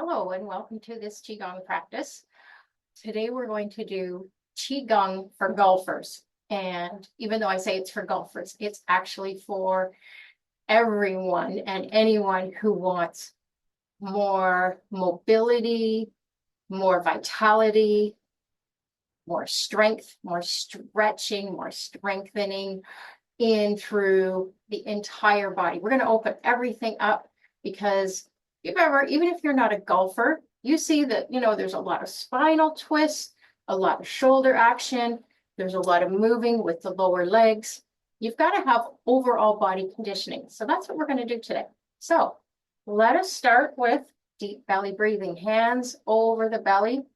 Hello and welcome to this Qigong practice. Today we're going to do Qigong for golfers. And even though I say it's for golfers, it's actually for everyone and anyone who wants more mobility, more vitality, more strength, more stretching, more strengthening in through the entire body. We're going to open everything up because even if you're not a golfer, you see that, there's a lot of spinal twists, a lot of shoulder action. There's a lot of moving with the lower legs. You've got to have overall body conditioning. So that's what we're going to do today. So let us start with deep belly breathing, hands over the belly.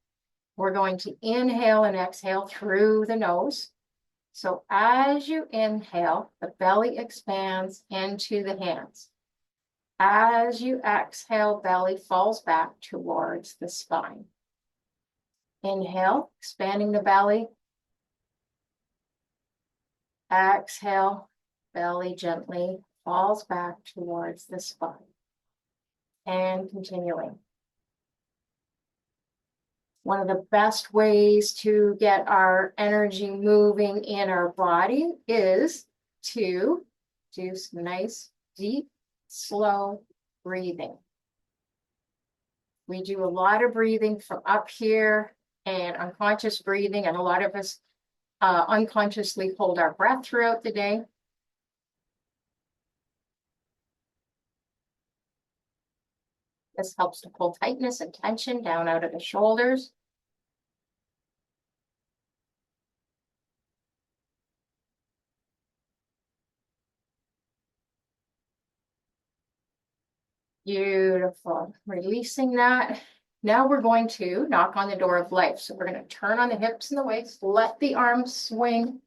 We're going to inhale and exhale through the nose. So as you inhale, the belly expands into the hands. As you exhale, belly falls back towards the spine. Inhale, expanding the belly. Exhale, belly gently falls back towards the spine. And continuing. One of the best ways to get our energy moving in our body is to do some nice, deep, slow breathing. We do a lot of breathing from up here and unconscious breathing, and a lot of us unconsciously hold our breath throughout the day. This helps to pull tightness and tension down out of the shoulders. Beautiful. Releasing that. Now we're going to knock on the door of life. So we're going to turn on the hips and the waist, let the arms swing,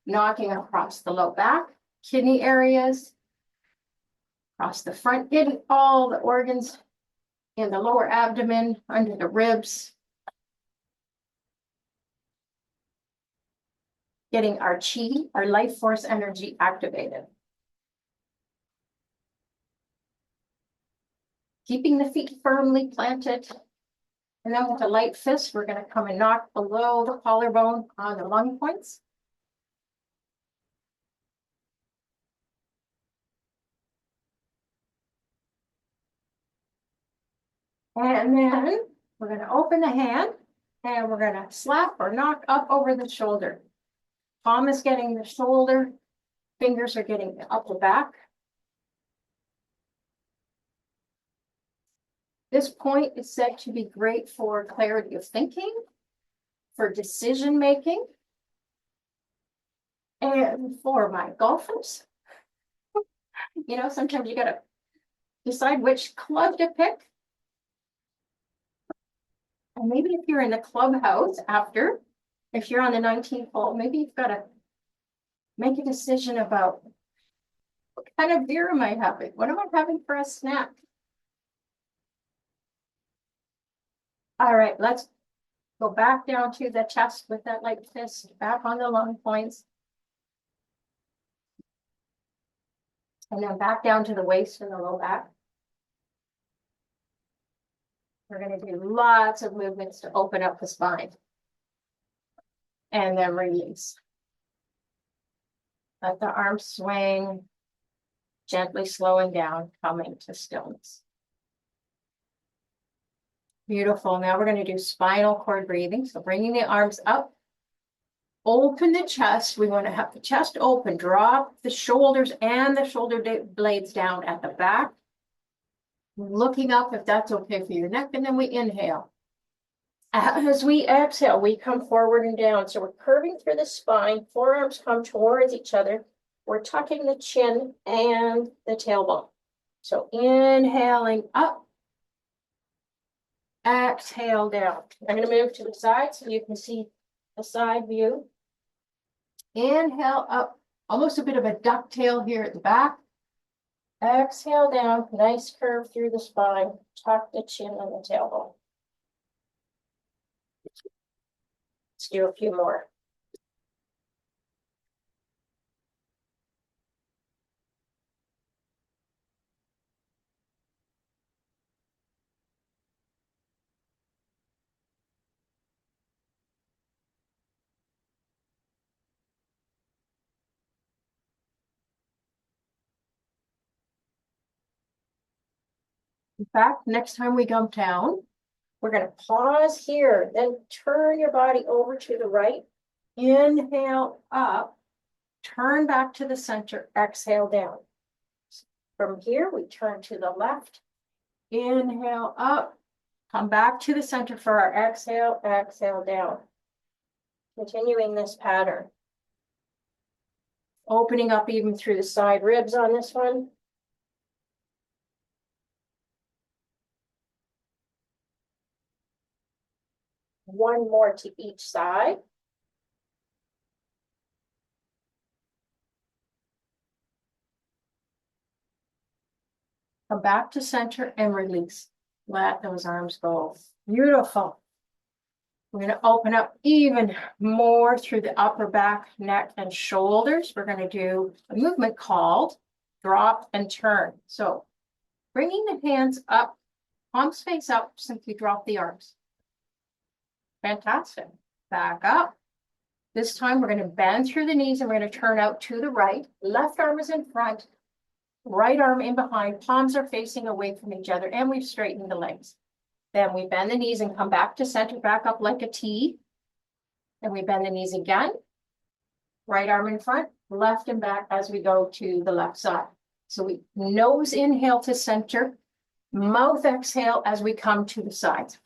knocking across the low back, kidney areas, across the front, getting all the organs in the lower abdomen, under the ribs, getting our chi, our life force energy activated. Keeping the feet firmly planted. And then with a light fist, we're going to come and knock below the collarbone on the lung points. And then we're going to open the hand and we're going to slap or knock up over the shoulder. Palm is getting the shoulder, fingers are getting the upper back. This point is said to be great for clarity of thinking, for decision making, and for my golfers. Sometimes you got to decide which club to pick. And maybe if you're in the clubhouse after, if you're on the 19th hole, maybe you've got to make a decision about what kind of beer am I having? What am I having for a snack? All right, let's go back down to the chest with that light fist, back on the lung points. And then back down to the waist and the low back. We're going to do lots of movements to open up the spine. And then release. Let the arms swing, gently slowing down, coming to stillness. Beautiful. Now we're going to do spinal cord breathing. So bringing the arms up, open the chest. We want to have the chest open, drop the shoulders and the shoulder blades down at the back. Looking up if that's okay for your neck, and then we inhale. As we exhale, we come forward and down. So we're curving through the spine, forearms come towards each other. We're tucking the chin and the tailbone. So inhaling up, exhale down. I'm going to move to the side so you can see the side view. Inhale up, almost a bit of a ducktail here at the back. Exhale down, nice curve through the spine, tuck the chin and the tailbone. Let's do a few more. In fact, next time we come down, we're going to pause here, then turn your body over to the right. Inhale up, turn back to the center, exhale down. From here, we turn to the left. Inhale up, come back to the center for our exhale, exhale down. Continuing this pattern. Opening up even through the side ribs on this one. One more to each side. Come back to center and release. Let those arms go. Beautiful. We're going to open up even more through the upper back, neck, and shoulders. We're going to do a movement called drop and turn. So bringing the hands up, palms face up, simply drop the arms. Fantastic. Back up. This time we're going to bend through the knees and we're going to turn out to the right. Left arm is in front, right arm in behind. Palms are facing away from each other, and we've straightened the legs. Then we bend the knees and come back to center, back up like a T. Then we bend the knees again. Right arm in front, left and back as we go to the left side. So we nose inhale to center, mouth exhale as we come to the sides.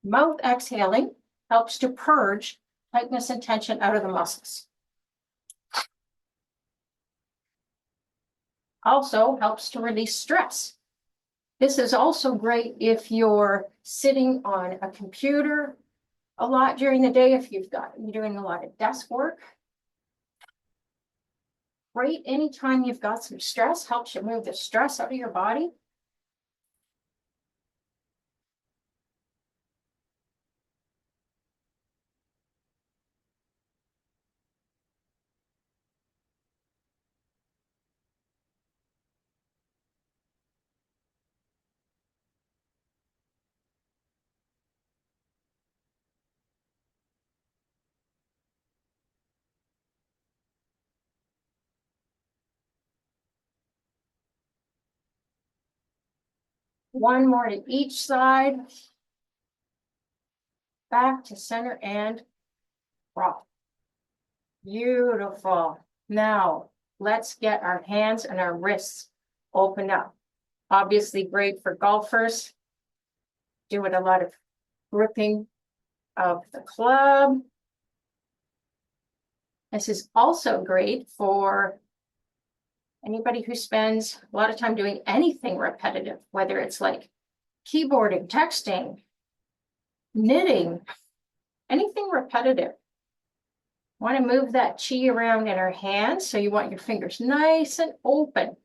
Mouth exhaling helps to purge tightness and tension out of the muscles. Also helps to release stress. This is also great if you're sitting on a computer a lot during the day, if you're doing a lot of desk work. Great anytime you've got some stress, helps you move the stress out of your body. One more to each side. Back to center and drop. Beautiful. Now, let's get our hands and our wrists opened up. Obviously great for golfers. Doing a lot of gripping of the club. This is also great for anybody who spends a lot of time doing anything repetitive, whether it's like keyboarding, texting, knitting, anything repetitive. Want to move that chi around in our hands, so you want your fingers nice and open.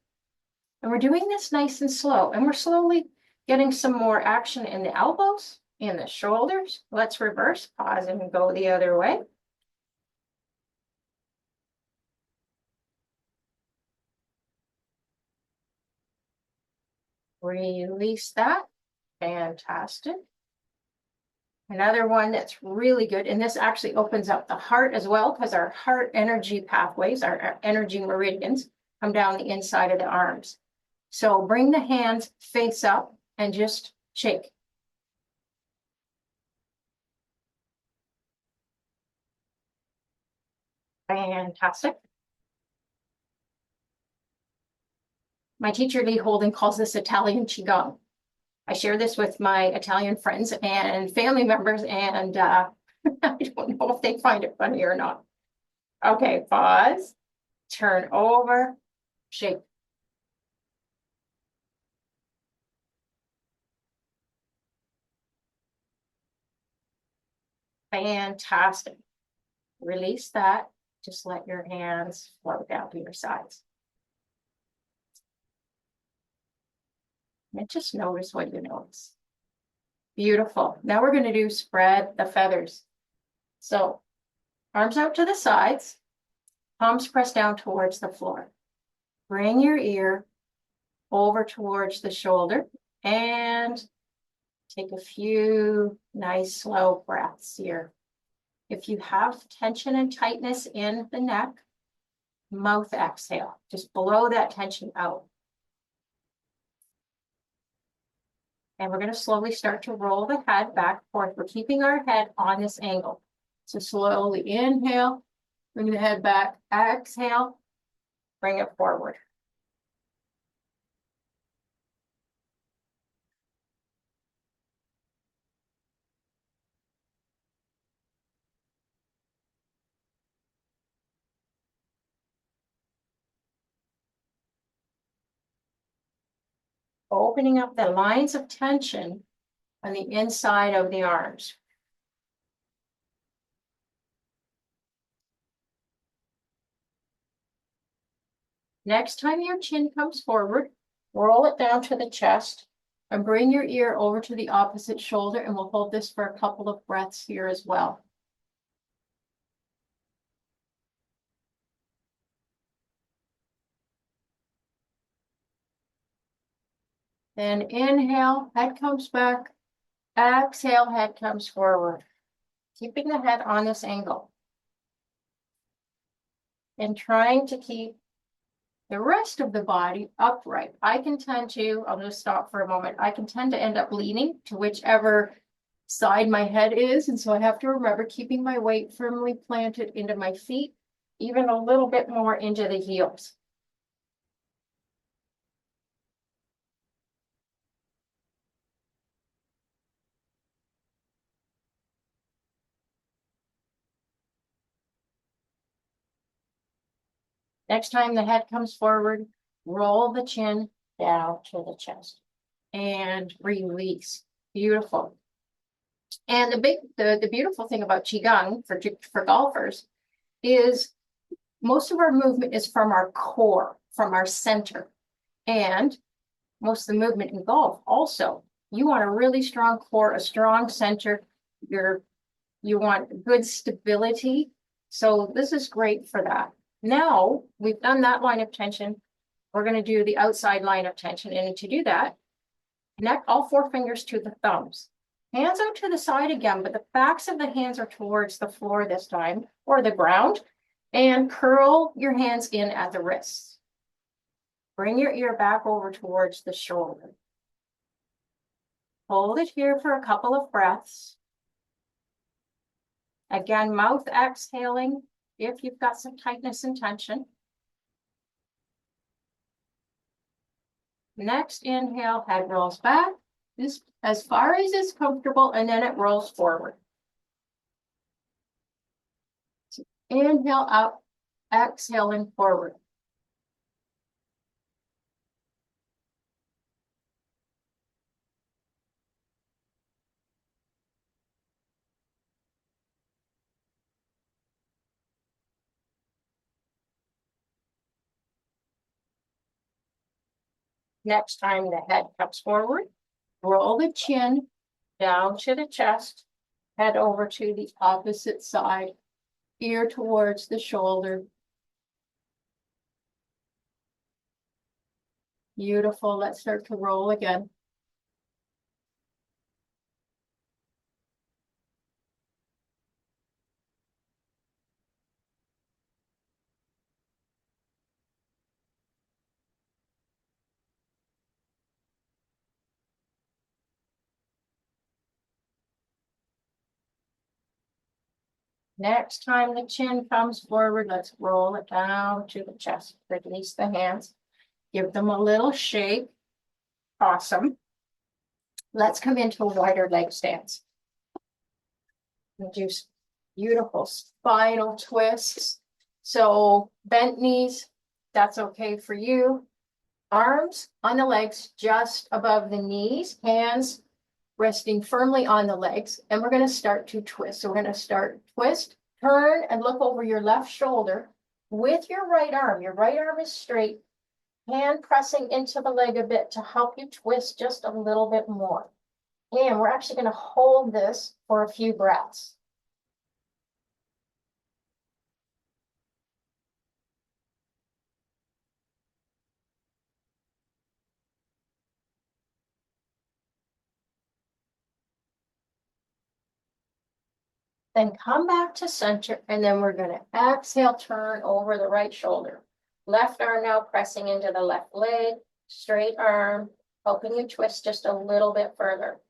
And we're doing this nice and slow, and we're slowly getting some more action in the elbows, in the shoulders. Let's reverse, pause, and go the other way. Release that. Fantastic. Another one that's really good, and this actually opens up the heart as well, because our heart energy pathways, our energy meridians, come down the inside of the arms. So bring the hands face up and just shake. Fantastic. My teacher, Lee Holden, calls this Italian QiGong. I share this with my Italian friends and family members, and I don't know if they find it funny or not. Okay, pause, turn over, shake. Fantastic. Release that. Just let your hands flow down to your sides. And just notice what you notice. Beautiful. Now we're going to do spread the feathers. So arms out to the sides, palms pressed down towards the floor. Bring your ear over towards the shoulder and take a few nice slow breaths here. If you have tension and tightness in the neck, mouth exhale. Just blow that tension out. And we're going to slowly start to roll the head back and forth. We're keeping our head on this angle. So slowly inhale, bring the head back, exhale, bring it forward. Opening up the lines of tension on the inside of the arms. Next time your chin comes forward, roll it down to the chest and bring your ear over to the opposite shoulder, and we'll hold this for a couple of breaths here as well. Then inhale, head comes back, exhale, head comes forward. Keeping the head on this angle. And trying to keep the rest of the body upright. I'll just stop for a moment. I can tend to end up leaning to whichever side my head is. And so I have to remember keeping my weight firmly planted into my feet, even a little bit more into the heels. Next time the head comes forward, roll the chin down to the chest and release. Beautiful. And the beautiful thing about Qigong for golfers is most of our movement is from our core, from our center. And most of the movement in golf also. You want a really strong core, a strong center. You want good stability. So this is great for that. Now we've done that line of tension. We're going to do the outside line of tension. And to do that, connect all four fingers to the thumbs. Hands out to the side again, but the backs of the hands are towards the floor this time, or the ground. And curl your hands in at the wrists. Bring your ear back over towards the shoulder. Hold it here for a couple of breaths. Again, mouth exhaling if you've got some tightness and tension. Next inhale, head rolls back as far as is comfortable, and then it rolls forward. So inhale up, exhaling forward. Next time the head comes forward, roll the chin down to the chest, head over to the opposite side, ear towards the shoulder. Beautiful. Let's start to roll again. Next time the chin comes forward, let's roll it down to the chest. Release the hands. Give them a little shake. Awesome. Let's come into a wider leg stance. And do beautiful spinal twists. So bent knees, that's okay for you. Arms on the legs just above the knees, hands resting firmly on the legs, and we're going to start to twist. So we're going to start twist, turn, and look over your left shoulder with your right arm. Your right arm is straight, hand pressing into the leg a bit to help you twist just a little bit more. And we're actually going to hold this for a few breaths. Then come back to center, and then we're going to exhale, turn over the right shoulder. Left arm now pressing into the left leg, straight arm, helping you twist just a little bit further.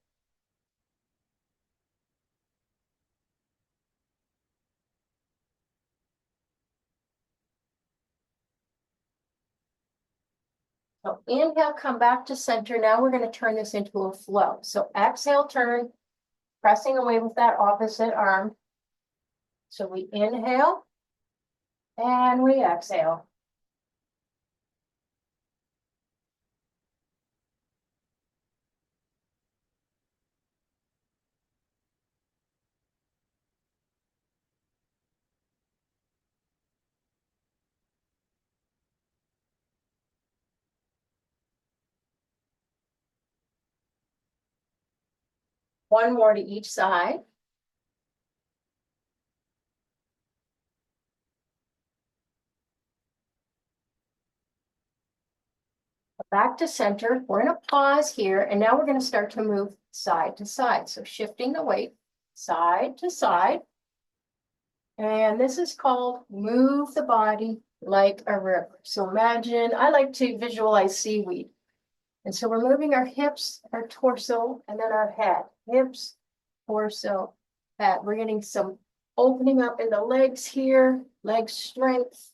So inhale, come back to center. Now we're going to turn this into a flow. So exhale, turn, pressing away with that opposite arm. So we inhale and we exhale. One more to each side. Back to center. We're going to pause here, and now we're going to start to move side to side. So shifting the weight side to side. And this is called move the body like a river. So imagine, I like to visualize seaweed. And so we're moving our hips, our torso, and then our head. Hips, torso, head. We're getting some opening up in the legs here, leg strength.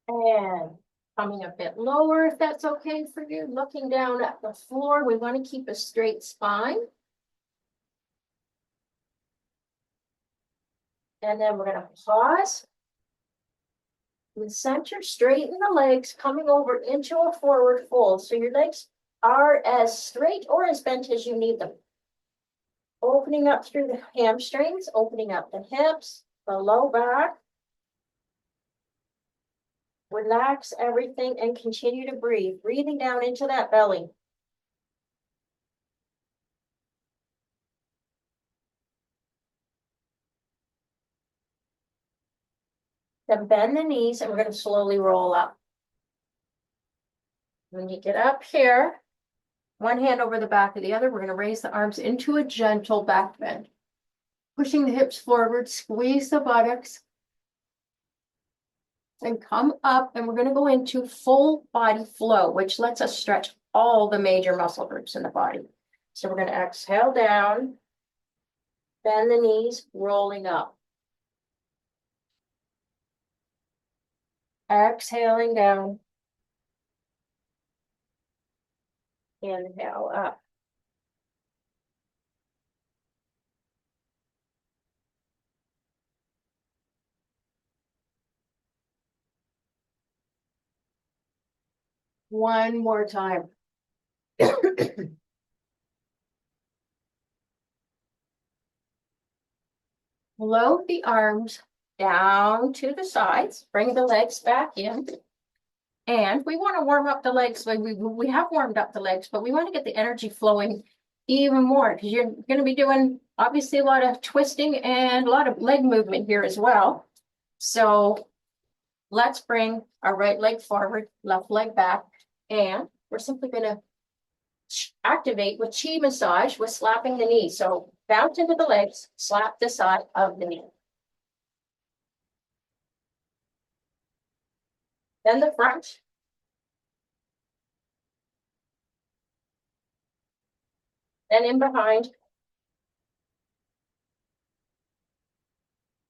And coming a bit lower, if that's okay for you. Looking down at the floor, we want to keep a straight spine. And then we're going to pause. In center, straighten the legs, coming over into a forward fold. So your legs are as straight or as bent as you need them. Opening up through the hamstrings, opening up the hips, the low back. Relax everything and continue to breathe. Breathing down into that belly. Then bend the knees and we're going to slowly roll up. When you get up here, one hand over the back of the other, we're going to raise the arms into a gentle back bend. Pushing the hips forward, squeeze the buttocks. And come up, and we're going to go into full body flow, which lets us stretch all the major muscle groups in the body. So we're going to exhale down, bend the knees, rolling up. Exhaling down. Inhale up. One more time. Float the arms down to the sides. Bring the legs back in. And we want to warm up the legs. We have warmed up the legs, but we want to get the energy flowing even more because you're going to be doing obviously a lot of twisting and a lot of leg movement here as well. So let's bring our right leg forward, left leg back, and we're simply going to activate with chi massage with slapping the knee. So bounce into the legs, slap the side of the knee. Then the front. Then in behind.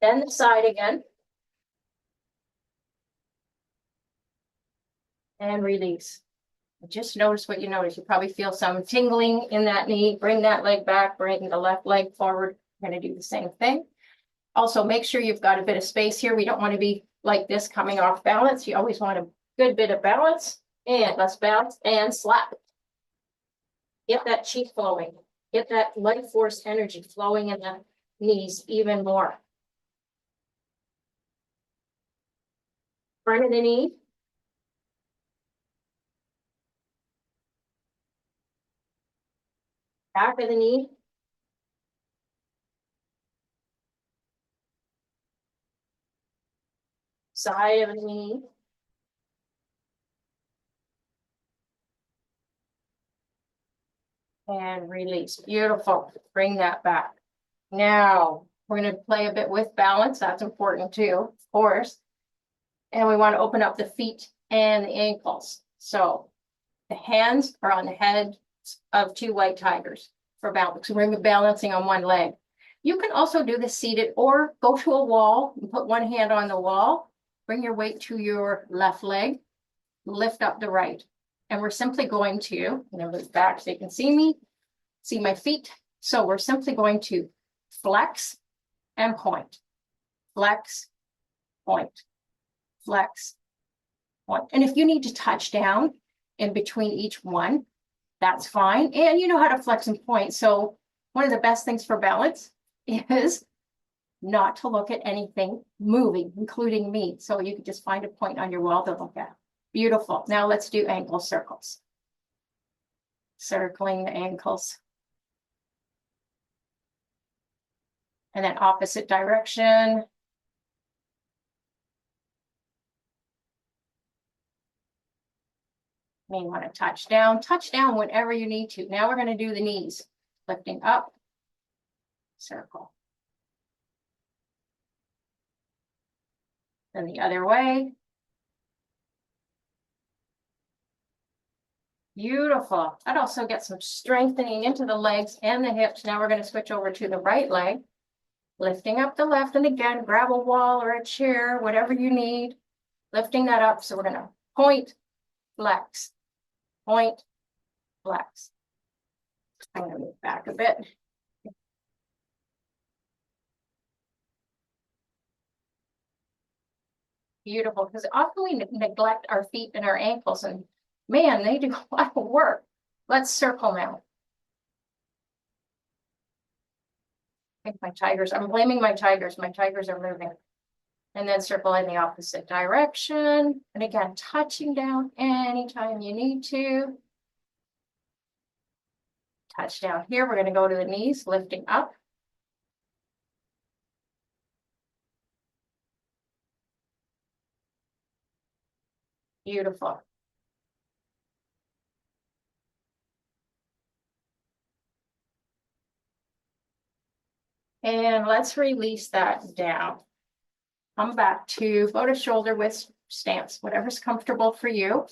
Then the side again. And release. Just notice what you notice. You probably feel some tingling in that knee. Bring that leg back, bring the left leg forward. We're going to do the same thing. Also, make sure you've got a bit of space here. We don't want to be like this coming off balance. You always want a good bit of balance. And let's bounce and slap. Get that chi flowing. Get that life force energy flowing in the knees even more. Front of the knee. Back of the knee. side of the knee. And release. Beautiful. Bring that back. Now, we're going to play a bit with balance. That's important too, of course. And we want to open up the feet and the ankles. So the hands are on the head of two white tigers for balance. So we're balancing on one leg. You can also do this seated or go to a wall and put one hand on the wall. Bring your weight to your left leg. Lift up the right. And we're simply going to, move back so you can see me, see my feet. So we're simply going to flex and point, flex, point, flex, point. And if you need to touch down in between each one, that's fine. And you know how to flex and point. So one of the best things for balance is not to look at anything moving, including me. So you can just find a point on your wall to look at. Beautiful. Now let's do ankle circles. Circling the ankles. And then opposite direction. May want to touch down whenever you need to. Now we're going to do the knees. Lifting up, circle. Then the other way. Beautiful. That also gets some strengthening into the legs and the hips. Now we're going to switch over to the right leg. Lifting up the left, and again, grab a wall or a chair, whatever you need. Lifting that up. So we're going to point, flex, point, flex. I'm going to move back a bit. Beautiful, because often we neglect our feet and our ankles, and man, they do a lot of work. Let's circle now. I think my tigers, I'm blaming my tigers. My tigers are moving. And then circle in the opposite direction. And again, touching down anytime you need to. Touch down here. We're going to go to the knees, lifting up. Beautiful. And let's release that down. Come back to go to shoulder width stance, whatever's comfortable for you.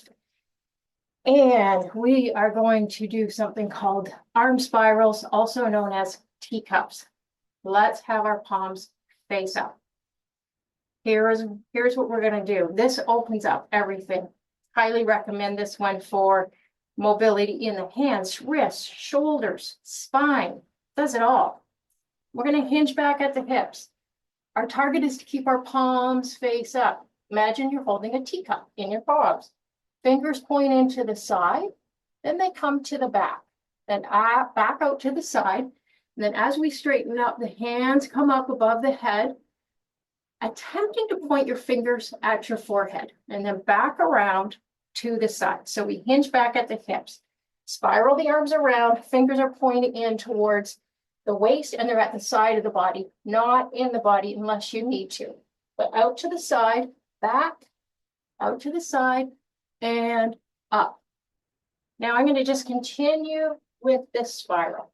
And we are going to do something called arm spirals, also known as teacups. Let's have our palms face up. Here's what we're going to do. This opens up everything. Highly recommend this one for mobility in the hands, wrists, shoulders, spine. Does it all. We're going to hinge back at the hips. Our target is to keep our palms face up. Imagine you're holding a teacup in your palms. Fingers point into the side, then they come to the back, then back out to the side. And then as we straighten up, the hands come up above the head, attempting to point your fingers at your forehead, and then back around to the side. So we hinge back at the hips, spiral the arms around, fingers are pointing in towards the waist, and they're at the side of the body, not in the body unless you need to. But out to the side, back, out to the side, and up. Now I'm going to just continue with this spiral.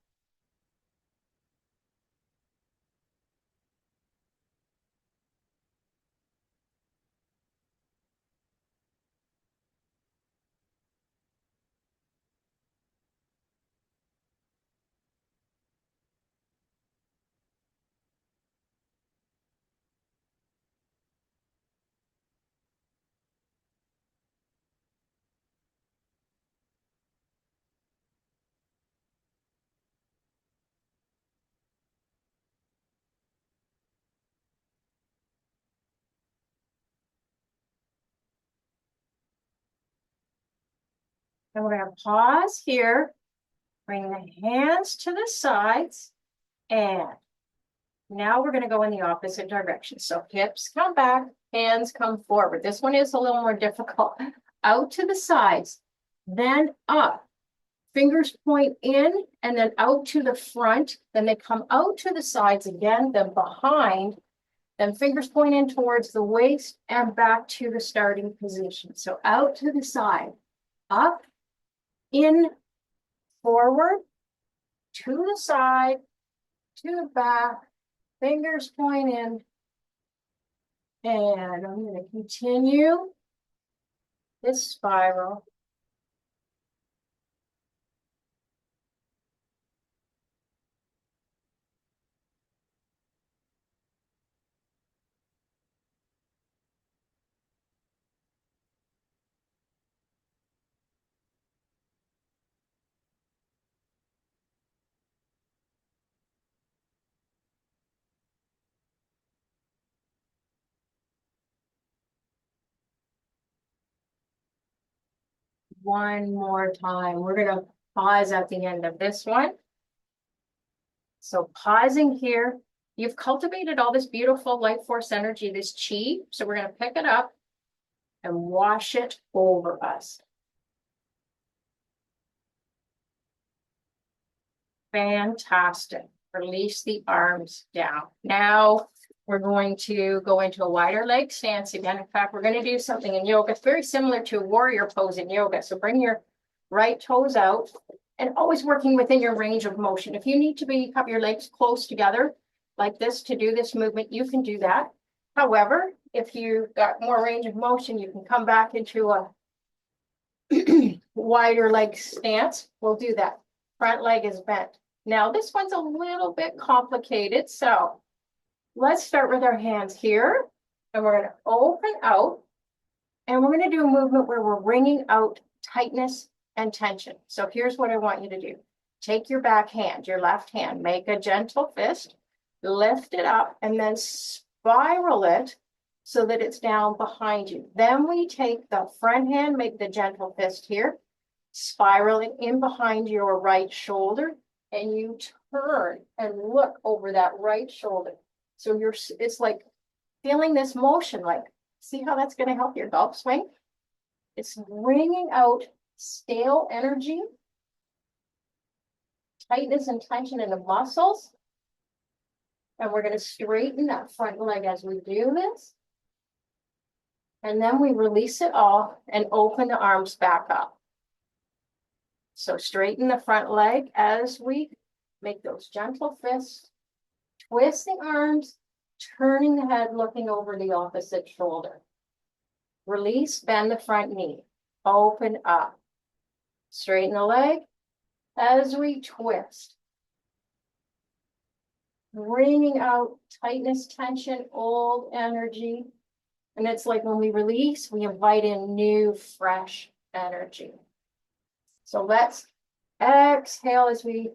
And we're going to pause here, bring the hands to the sides, and now we're going to go in the opposite direction. So hips come back, hands come forward. This one is a little more difficult. Out to the sides, then up. Fingers point in and then out to the front. Then they come out to the sides again, then behind. Then fingers point in towards the waist and back to the starting position. So out to the side, up, in, forward, to the side, to the back, fingers point in. And I'm going to continue this spiral. One more time. We're going to pause at the end of this one. So pausing here, you've cultivated all this beautiful life force energy, this chi. So we're going to pick it up and wash it over us. Fantastic. Release the arms down. Now we're going to go into a wider leg stance again. In fact, we're going to do something in yoga. It's very similar to a warrior pose in yoga. So bring your right toes out and always working within your range of motion. If you need to have your legs close together like this to do this movement, you can do that. However, if you've got more range of motion, you can come back into a wider leg stance. We'll do that. Front leg is bent. Now this one's a little bit complicated. So let's start with our hands here. And we're going to open out. And we're going to do a movement where we're wringing out tightness and tension. So here's what I want you to do. Take your back hand, your left hand, make a gentle fist, lift it up, and then spiral it so that it's down behind you. Then we take the front hand, make the gentle fist here, spiral it in behind your right shoulder, and you turn and look over that right shoulder. So it's like feeling this motion, like, see how that's going to help your golf swing? It's wringing out stale energy, tightness and tension in the muscles. And we're going to straighten that front leg as we do this. And then we release it all and open the arms back up. So straighten the front leg as we make those gentle fists. Twist the arms, turning the head, looking over the opposite shoulder. Release, bend the front knee. Open up. Straighten the leg as we twist. Bringing out tightness, tension, old energy. And it's like when we release, we invite in new, fresh energy. So let's exhale as we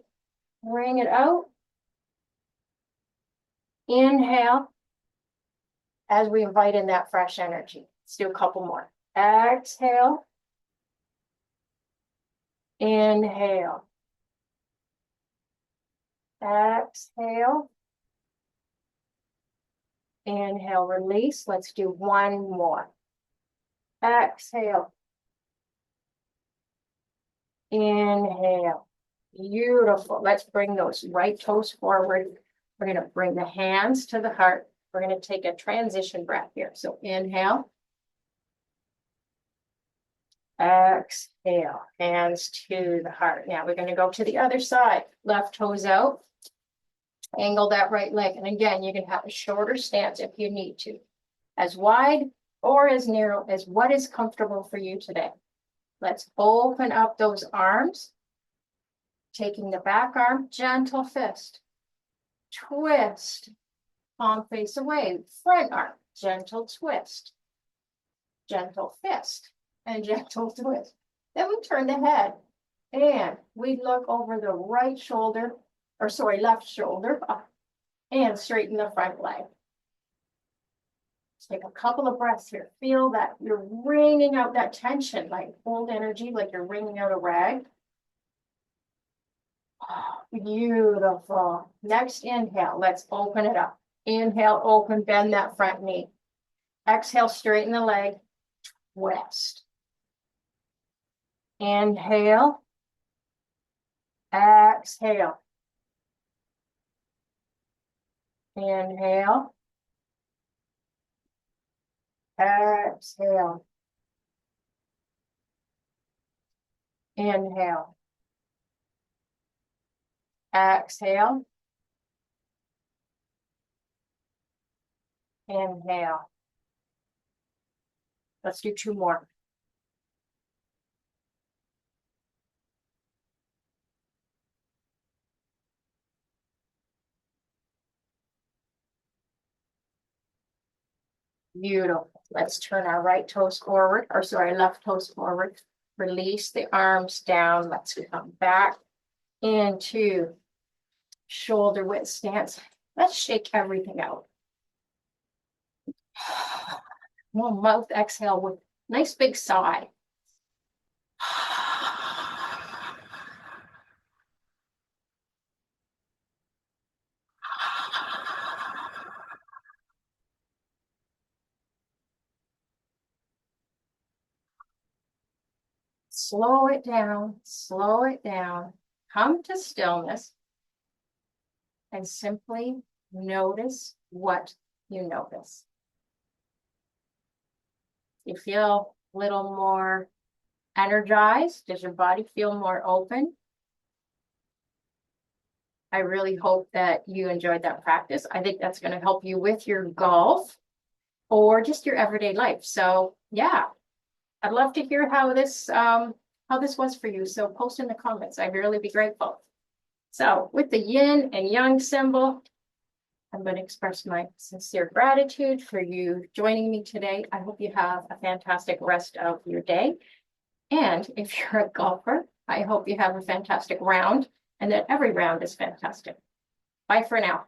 bring it out. Inhale as we invite in that fresh energy. Let's do a couple more. Exhale. Inhale. Exhale. Inhale, release. Let's do one more. Exhale. Inhale. Beautiful. Let's bring those right toes forward. We're going to bring the hands to the heart. We're going to take a transition breath here. So inhale. Exhale. Hands to the heart. Now we're going to go to the other side. Left toes out. Angle that right leg. And again, you can have a shorter stance if you need to. As wide or as narrow as what is comfortable for you today. Let's open up those arms. Taking the back arm, gentle fist. Twist. Palm face away. Front arm, gentle twist. Gentle fist. And gentle twist. Then we turn the head. And we look over the right shoulder. Left shoulder up and straighten the front leg. Take a couple of breaths here. Feel that you're wringing out that tension, like old energy, like you're wringing out a rag. Oh, beautiful. Next inhale, let's open it up. Inhale, open, bend that front knee. Exhale, straighten the leg, twist. Inhale. Exhale. Inhale. Exhale. Inhale. Exhale. Inhale. Let's do two more. Beautiful. Let's turn our right toes forward, or sorry, left toes forward. Release the arms down. Let's come back into shoulder width stance. Let's shake everything out. Well, mouth exhale with nice big sigh. Slow it down, slow it down. Come to stillness and simply notice what you notice. You feel a little more energized? Does your body feel more open? I really hope that you enjoyed that practice. I think that's going to help you with your golf or just your everyday life. So yeah, I'd love to hear how this was for you. So post in the comments. I'd really be grateful. So with the yin and yang symbol, I'm going to express my sincere gratitude for you joining me today. I hope you have a fantastic rest of your day. And if you're a golfer, I hope you have a fantastic round and that every round is fantastic. Bye for now.